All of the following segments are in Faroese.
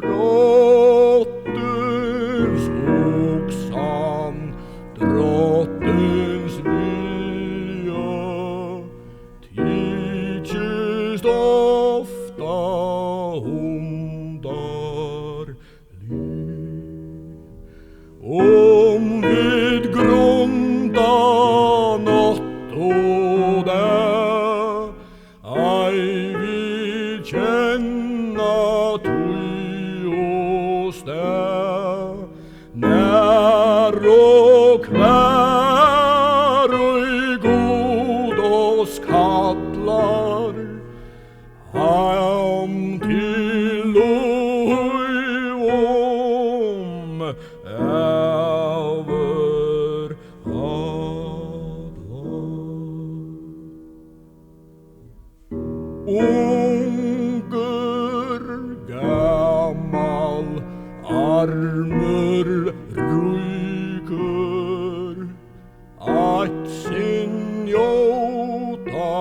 Drottens oxan, drottens vilja tidkist ofta hundarliv. Om vid grunda natt och dag ej vill känna oss där, när och kvar och god oss kallar ham till om över Unger gammal armer ryker att sin jota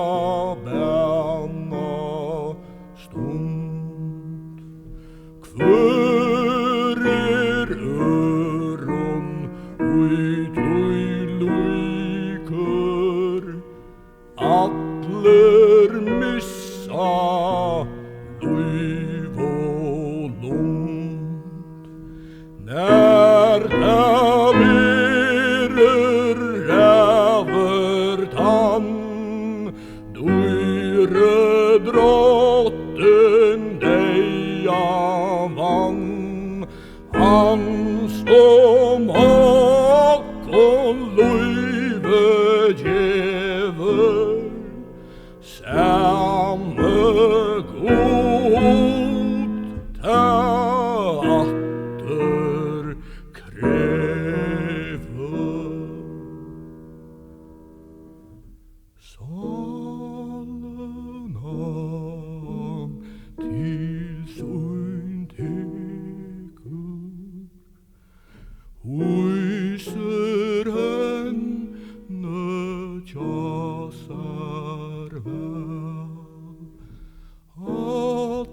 bänna stund. Kvör öron ut lyker atler missa liv och lund. När det virer över tann, då drotten dig vann. Han som hakon löjve gever, samme god teater kräver. Salen han till sin teker, hyser henne tjasar väl. Alla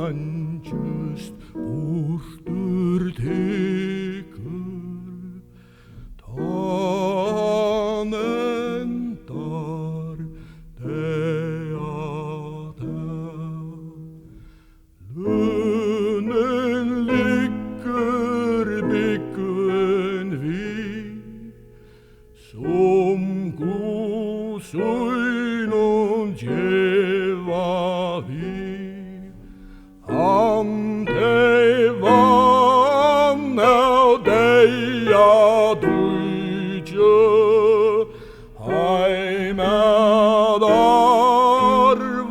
angest borster teker, tanen tar det att lönen ligger byggen vid, som god synon geva vid. Han dig vann och dig jag dujtje, hej med arva